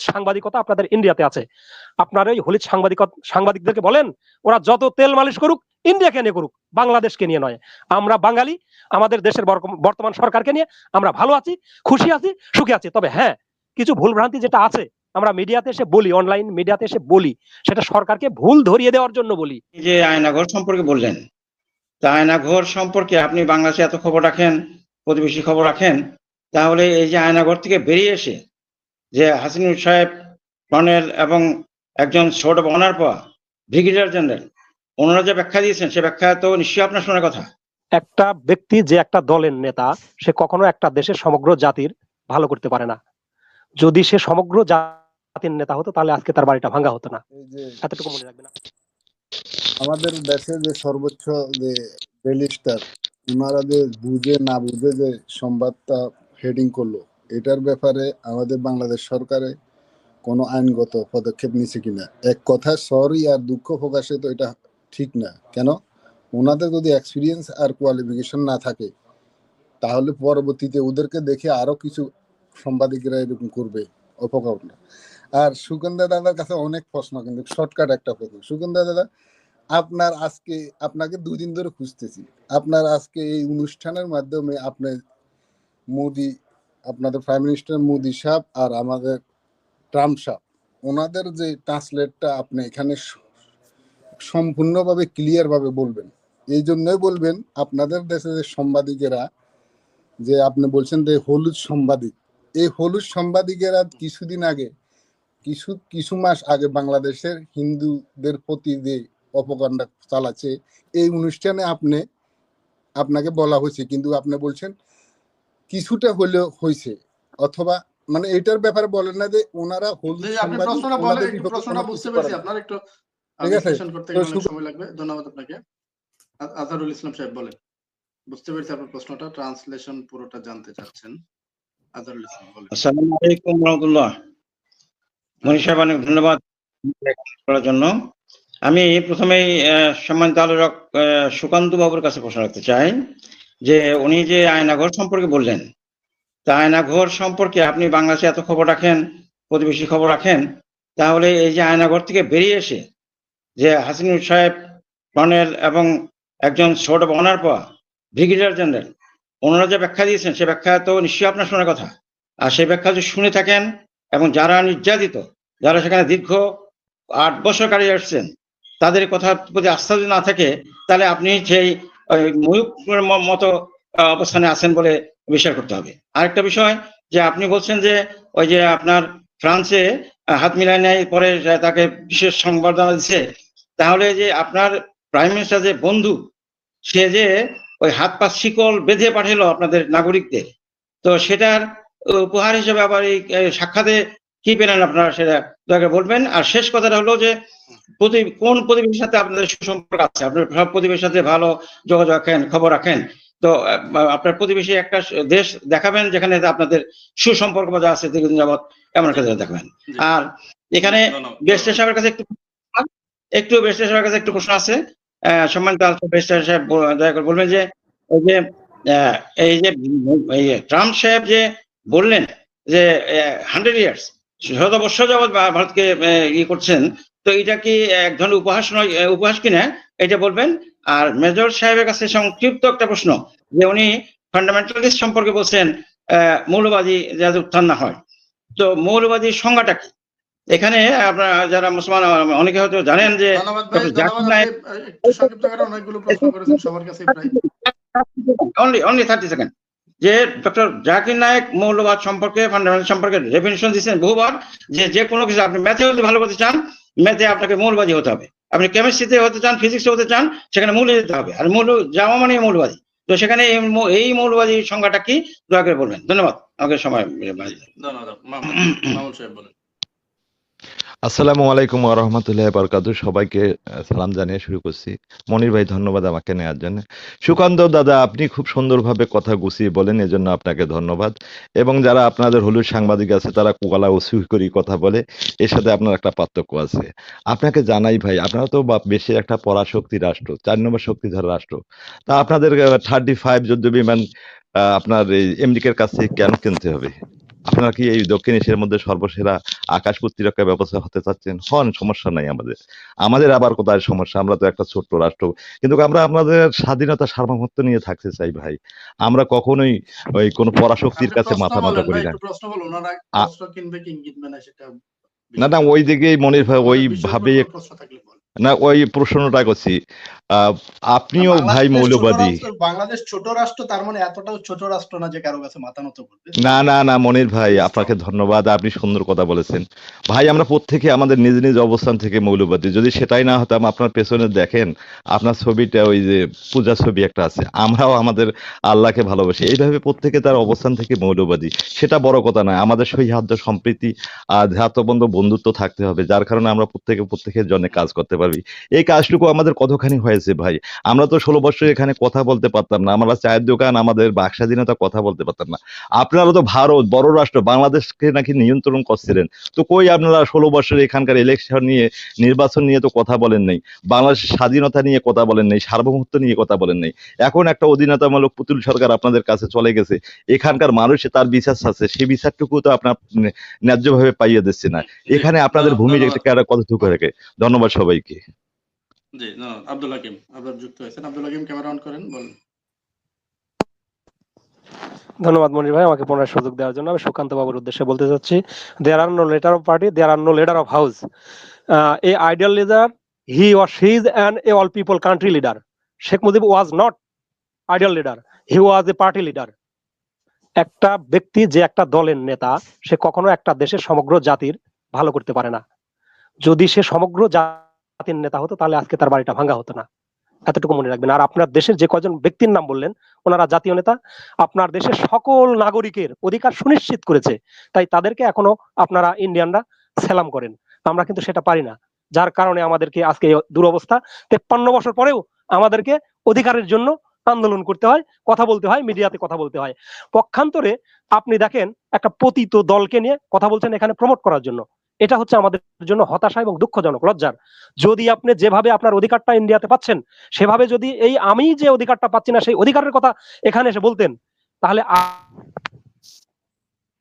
সাংবাদিকতা আপনাদের ইন্ডিয়াতে আছে। আপনার ওই হলিদ সাংবাদিকদেরকে বলেন ওরা যত তেল মালিশ করুক ইন্ডিয়াকে নিয়ে করুক, বাংলাদেশকে নিয়ে নয়। আমরা বাঙালি, আমাদের দেশের বর্তমান সরকারকে নিয়ে আমরা ভালো আছি, খুশি আছি, সুখী আছি। তবে হ্যাঁ, কিছু ভুলভ্রান্তি যেটা আছে আমরা মিডিয়াতে এসে বলি, অনলাইন মিডিয়াতে এসে বলি, সেটা সরকারকে ভুল ধরিয়ে দেওয়ার জন্য বলি। যে আয়নাঘর সম্পর্কে বললেন, তা আয়নাঘর সম্পর্কে আপনি বাংলাদেশে এত খবর রাখেন, প্রতিবেশী খবর রাখেন, তাহলে এই যে আয়নাঘর থেকে বেরিয়ে এসে যে হাসিনুর সাহেব কর্নেল এবং একজন ছোট অনার পাওয়া ব্রিগেডিয়ার জেনারেল ওনারা যে ব্যাখ্যা দিয়েছেন সে ব্যাখ্যা তো নিশ্চয়ই আপনার শোনার কথা। একটা ব্যক্তি যে একটা দলের নেতা, সে কখনো একটা দেশের সমগ্র জাতির ভালো করতে পারে না। যদি সে সমগ্র জাতির নেতা হতো তাহলে আজকে তার বাড়িটা ভাঙা হতো না। এতটুকু মনে রাখবেন। আমাদের দেশে যে সর্বোচ্চ যে ডেইলি স্টার, ওনারা যে বুঝে না বুঝে যে সংবাদটা হেডিং করলো, এটার ব্যাপারে আমাদের বাংলাদেশ সরকারে কোনো আইনগত পদক্ষেপ নিছে কিনা। এক কথা সরি আর দুঃখ প্রকাশে তো এটা ঠিক না। কেন? ওনাদের যদি এক্সপিরিয়েন্স আর কোয়ালিফিকেশন না থাকে তাহলে পরবর্তীতে ওদেরকে দেখে আরো কিছু সাংবাদিকরা এরকম করবে, অপকল্পনা। আর সুগন্ধা দাদার কাছে অনেক প্রশ্ন, কিন্তু শর্টকাট একটা প্রশ্ন। সুগন্ধা দাদা, আপনার আজকে আপনাকে 2 দিন ধরে খুঁজতেছি, আপনার আজকে এই অনুষ্ঠানের মাধ্যমে আপনি মোদি, আপনাদের প্রাইম মিনিস্টার মোদি সাহেব আর আমাদের ট্রাম্প সাহেব, ওনাদের যে ট্রান্সলেটটা আপনি এখানে সম্পূর্ণভাবে ক্লিয়ার ভাবে বলবেন। এই জন্যই বলবেন আপনাদের দেশে যে সাংবাদিকেরা, যে আপনি বলছেন যে হলুদ সাংবাদিক, এই হলুদ সাংবাদিকেরা কিছুদিন আগে, কিছু মাস আগে বাংলাদেশের হিন্দুদের প্রতি যে অপকর্মটা চালাচ্ছে, এই অনুষ্ঠানে আপনাকে বলা হয়েছে, কিন্তু আপনি বলছেন কিছুটা হলেও হয়েছে, অথবা মানে এটার ব্যাপারে বলেন না যে ওনারা হলুদ সাংবাদিক। প্রশ্নটা বুঝতে পেরেছি, আপনার একটু বিশ্লেষণ করতে সময় লাগবে। ধন্যবাদ আপনাকে। আজহারুল ইসলাম সাহেব বলেন। বুঝতে পেরেছি আপনার প্রশ্নটা, ট্রান্সলেশন পুরোটা জানতে চাচ্ছেন। আজহারুল ইসলাম বলেন। আসসালামু আলাইকুম ওয়া রাহমাতুল্লাহ। মনি সাহেব অনেক ধন্যবাদ করার জন্য। আমি প্রথমেই সম্মানিত আলোচক সুকান্ত বাবুর কাছে প্রশ্ন রাখতে চাই যে উনি যে আয়নাঘর সম্পর্কে বললেন, তা আয়নাঘর সম্পর্কে আপনি বাংলাদেশে এত খবর রাখেন, প্রতিবেশী খবর রাখেন, তাহলে এই যে আয়নাঘর থেকে বেরিয়ে এসে যে হাসিনুর সাহেব কর্নেল এবং একজন ছোট অনার পাওয়া ব্রিগেডিয়ার জেনারেল ওনারা যে ব্যাখ্যা দিয়েছেন সে ব্যাখ্যা তো নিশ্চয়ই আপনার শোনার কথা। আর সেই ব্যাখ্যা যদি শুনে থাকেন এবং যারা নির্যাতিত, যারা সেখানে দীর্ঘ 8 বছর কাটিয়ে আসছেন, তাদের কথার প্রতি আস্থা যদি না থাকে, তাহলে আপনি সেই ময়ূরের মতো অবস্থানে আছেন বলে বিচার করতে হবে। আরেকটা বিষয় যে আপনি বলছেন যে ওই যে আপনার ফ্রান্সে হাত মিলায় নেয় পরে তাকে বিশেষ সংবর্ধনা দিচ্ছে, তাহলে যে আপনার প্রাইম মিনিস্টার যে বন্ধু, সে যে ওই হাত পা শিকল বেঁধে পাঠালো আপনাদের নাগরিকদের, তো সেটার উপহার হিসেবে আবার এই সাক্ষাতে কি পেলেন আপনারা, সেটা দয়া করে বলবেন। আর শেষ কথাটা হলো যে কোন প্রতিবেশীর সাথে আপনাদের সুসম্পর্ক আছে? আপনার সব প্রতিবেশীর সাথে ভালো যোগাযোগ রাখেন, খবর রাখেন, তো আপনার প্রতিবেশী একটা দেশ দেখাবেন যেখানে আপনাদের সুসম্পর্ক বজায় আছে দীর্ঘদিন যাবৎ, এমন একটা দেশ দেখাবেন। আর এখানে বেস্টার সাহেবের কাছে একটু প্রশ্ন আছে। সম্মানিত বেস্টার সাহেব দয়া করে বলবেন যে এই যে ট্রাম্প সাহেব যে বললেন যে 100 ইয়ার্স, 100 বছর যাবৎ ভারতকে ই করছেন, তো এটা কি এক ধরনের উপহাস নয়, উপহাস কিনা এটা বলবেন। আর মেজর সাহেবের কাছে সংক্ষিপ্ত একটা প্রশ্ন, যে উনি ফান্ডামেন্টালিস্ট সম্পর্কে বলছেন মৌলবাদী যাতে উত্থান না হয়, তো মৌলবাদী সংজ্ঞাটা কি? এখানে আপনারা যারা মুসলমান অনেকে হয়তো জানেন যে অনলি 30 সেকেন্ড, যে ডক্টর জাকির নায়েক মৌলবাদ সম্পর্কে, ফান্ডামেন্টাল সম্পর্কে ডেফিনিশন দিচ্ছেন বহুবার, যে কোনো কিছু আপনি ম্যাথে যদি ভালো করতে চান, ম্যাথে আপনাকে মৌলবাদী হতে হবে। আপনি কেমিস্ট্রিতে হতে চান, ফিজিক্সে হতে চান, সেখানে মৌল দিতে হবে। আর মৌল জামা মানে মৌলবাদী, তো সেখানে এই মৌলবাদী সংজ্ঞাটা কি দয়া করে বলবেন। ধন্যবাদ। আমাকে সময় বলেন। আসসালামু আলাইকুম ওয়া রাহমাতুল্লাহি ওয়া বারাকাতুহু। সবাইকে সালাম জানিয়ে শুরু করছি। মনির ভাই ধন্যবাদ আমাকে নেওয়ার জন্য। সুকান্ত দাদা, আপনি খুব সুন্দরভাবে কথা গুছিয়ে বলেন, এজন্য আপনাকে ধন্যবাদ। এবং যারা আপনাদের হলুদ সাংবাদিক আছে তারা কোয়ালা উসু করে কথা বলে, এর সাথে আপনার একটা পার্থক্য আছে। আপনাকে জানাই ভাই, আপনারা তো বেশি একটা পরাশক্তি রাষ্ট্র, 4 নম্বর শক্তিধর রাষ্ট্র, তা আপনাদের 35 যুদ্ধ বিমান আপনার এই আমেরিকার কাছে কেন কিনতে হবে? আপনারা কি এই দক্ষিণ এশিয়ার মধ্যে সর্বসেরা আকাশ প্রতিরক্ষা ব্যবস্থা হতে চাচ্ছেন? হন, সমস্যা নাই আমাদের। আমাদের আবার কোথায় সমস্যা? আমরা তো একটা ছোট্ট রাষ্ট্র। কিন্তু আমরা আমাদের স্বাধীনতা সার্বভৌমত্ব নিয়ে থাকতে চাই ভাই। আমরা কখনোই ওই কোন পরাশক্তির আপনি কাছে প্রশ্ন মাথা নত বলেন করি ভাই, না। একটু প্রশ্ন বলুন, ওনারা আ অস্ত্র কিনবে কি কিনবে না সেটা না, বিষয় না, না। ওই দিকেই মনির ভাই ওই বিষয়ের উপর ভাবেই কোনো প্রশ্ন থাকলে বলেন। না, ওই প্রশ্নটা করছি। আপনিও ভাই বাংলাদেশ ছোট মৌলবাদী। রাষ্ট্র, বাংলাদেশ ছোট রাষ্ট্র, তার মানে এতটাও ছোট রাষ্ট্র না যে কারো কাছে মাথা নত করবে। না, না, না, মনির ভাই Very আপনাকে strong. ধন্যবাদ। আপনি সুন্দর কথা বলেছেন। ভাই আমরা প্রত্যেকে আমাদের নিজ নিজ অবস্থান থেকে মৌলবাদী। যদি সেটাই না হতাম, আপনার পেছনে দেখেন আপনার ছবিটা ওই যে পূজা ছবি একটা আছে। আমরাও আমাদের আল্লাহকে ভালোবাসি। এইভাবে প্রত্যেকে তার অবস্থান থেকে মৌলবাদী। সেটা বড় কথা নয়। আমাদের সৌহার্দ্য সম্প্রীতি ধ্যাতবন্ধ বন্ধুত্ব থাকতে হবে। যার কারণে আমরা প্রত্যেকে প্রত্যেকের জন্য কাজ করতে পারবি। এই কাজটুকু আমাদের কতখানি হয়েছে ভাই। আমরা তো 16 বছর এখানে কথা বলতে পারতাম না। আমরা চায়ের দোকান, আমাদের বাক স্বাধীনতা কথা বলতে পারতাম না। আপনারা তো ভারত বড় রাষ্ট্র, বাংলাদেশকে নাকি নিয়ন্ত্রণ করছিলেন। তো কই আপনারা 16 বছর এখানকার ইলেকশন নিয়ে, নির্বাচন নিয়ে তো কথা বলেন নাই। বাংলাদেশের স্বাধীনতা নিয়ে কথা বলেন নাই, সার্বভৌমত্ব নিয়ে কথা বলেন নাই। এখন একটা অধীনতামূলক পুতুল সরকার আপনাদের কাছে চলে গেছে। এখানকার মানুষ তার বিচার চাচ্ছে, সেই বিচারটুকু তো আপনার ন্যায্যভাবে পাইয়ে দিচ্ছে না। এখানে আপনাদের ভূমিকা কতটুকু রাখে? ধন্যবাদ সবাইকে। জি, আব্দুল হাকিম আবার যুক্ত হয়েছেন। আব্দুল হাকিম, ক্যামেরা অন করেন, বলেন। ধন্যবাদ মনির ভাই আমাকে পুনরায় সুযোগ দেওয়ার জন্য। আমি সুকান্ত বাবুর উদ্দেশ্যে বলতে চাচ্ছি, there are no leader of party, there are no leader of house. A ideal leader, he or she is an a all people country leader. Sheikh Mujib was not ideal leader, he was a party leader. একটা ব্যক্তি যে একটা দলের নেতা, সে কখনো একটা দেশের সমগ্র জাতির ভালো করতে পারে না। যদি সে সমগ্র জাতির নেতা হতো তাহলে আজকে তার বাড়িটা ভাঙা হতো না। এতটুকু মনে রাখবেন। আর আপনার দেশের যে কয়জন ব্যক্তির নাম বললেন, ওনারা জাতীয় নেতা, আপনার দেশের সকল নাগরিকের অধিকার সুনিশ্চিত করেছে। তাই তাদেরকে এখনো আপনারা ইন্ডিয়ানরা সালাম করেন। আমরা কিন্তু সেটা পারি না, যার কারণে আমাদেরকে আজকে এই দুরবস্থা। 53 বছর পরেও আমাদেরকে অধিকারের জন্য আন্দোলন করতে হয়, কথা বলতে হয়, মিডিয়াতে কথা বলতে হয়। পক্ষান্তরে আপনি দেখেন একটা পতিত দলকে নিয়ে কথা বলছেন এখানে প্রমোট করার জন্য। এটা হচ্ছে আমাদের জন্য হতাশা এবং দুঃখজনক, লজ্জার। যদি আপনি যেভাবে আপনার অধিকারটা ইন্ডিয়াতে পাচ্ছেন, সেভাবে যদি এই আমি যে অধিকারটা পাচ্ছি না সেই অধিকারের কথা এখানে এসে বলতেন, তাহলে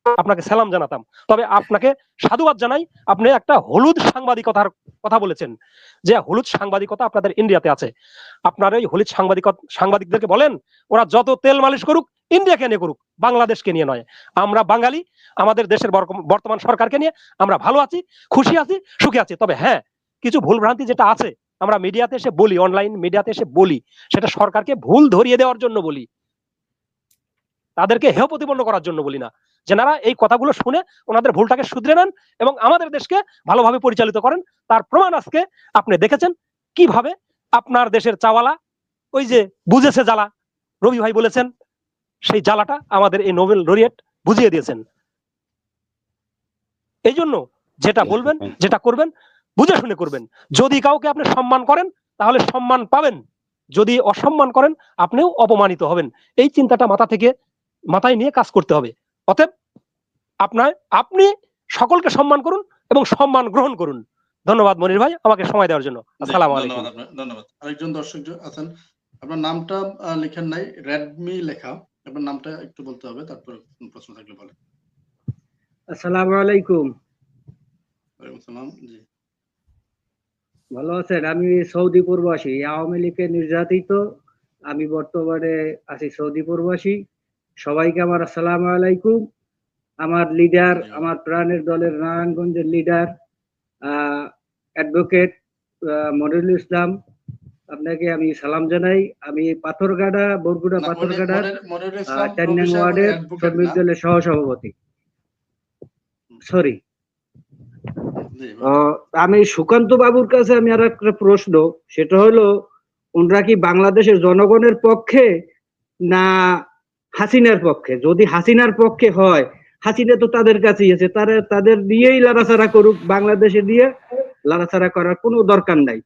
আপনাকে সালাম জানাতাম। তবে আপনাকে সাধুবাদ জানাই, আপনি একটা হলুদ সাংবাদিকতার কথা বলেছেন, যে হলুদ সাংবাদিকতা আপনাদের ইন্ডিয়াতে আছে। আপনার ওই হলুদ সাংবাদিকদেরকে বলেন ওরা যত তেল মালিশ করুক, ইন্ডিয়াকে নিয়ে করুক, বাংলাদেশকে নিয়ে নয়। আমরা বাঙালি, আমাদের দেশের বর্তমান সরকারকে নিয়ে আমরা ভালো আছি, খুশি আছি, সুখী আছি। তবে হ্যাঁ, কিছু ভুলভ্রান্তি যেটা আছে আমরা মিডিয়াতে এসে বলি, অনলাইন মিডিয়াতে এসে বলি, সেটা সরকারকে ভুল ধরিয়ে দেওয়ার জন্য বলি, তাদেরকে হেয় প্রতিপন্ন করার জন্য বলি না। যেনারা এই কথাগুলো শুনে ওনাদের ভুলটাকে শুধরে নেন এবং আমাদের দেশকে ভালোভাবে পরিচালিত করেন। তার প্রমাণ আজকে আপনি দেখেছেন কিভাবে আপনার দেশের চাওয়ালা, ওই যে বুঝেছে জ্বালা, রবি ভাই বলেছেন, সেই জ্বালাটা আমাদের এই নোবেল লরিয়েট বুঝিয়ে দিয়েছেন। এই জন্য যেটা বলবেন, যেটা করবেন, বুঝে শুনে করবেন। যদি কাউকে আপনি সম্মান করেন তাহলে সম্মান পাবেন, যদি অসম্মান করেন আপনিও অপমানিত হবেন। এই চিন্তাটা মাথায় নিয়ে কাজ করতে হবে। অতএব আপনি সকলকে সম্মান করুন এবং সম্মান গ্রহণ করুন। ধন্যবাদ মনির ভাই আমাকে সময় দেওয়ার জন্য। আসসালামু আলাইকুম। ধন্যবাদ। আরেকজন দর্শক আছেন, আপনার নামটা লেখেন নাই, রেডমি লেখা, আপনার নামটা একটু বলতে হবে, তারপর প্রশ্ন থাকলে বলেন। আসসালামু আলাইকুম। ওয়ালাইকুম আসসালাম। জি, ভালো আছেন? আমি সৌদি প্রবাসী, আওয়ামী লীগের নির্যাতিত। আমি বর্তমানে আছি সৌদি প্রবাসী। সবাইকে আমার আসসালামু আলাইকুম। আমার লিডার, আমার প্রাণের দলের নারায়ণগঞ্জের লিডার অ্যাডভোকেট মনিরুল ইসলাম, আপনাকে আমি সালাম জানাই। আমি পাথরঘাটা, বরগুনা পাথরঘাটা 4 নং ওয়ার্ডের শ্রমিক দলের সহসভাপতি। সরি, আমি সুকান্ত বাবুর কাছে আমি আর একটা প্রশ্ন, সেটা হলো ওনারা কি বাংলাদেশের জনগণের পক্ষে না হাসিনার পক্ষে? যদি হাসিনার পক্ষে হয়, হাসিনা তো তাদের কাছেই আছে, তাদের দিয়েই লাড়াচাড়া করুক, বাংলাদেশে দিয়ে লাড়াচাড়া করার কোনো দরকার নাই।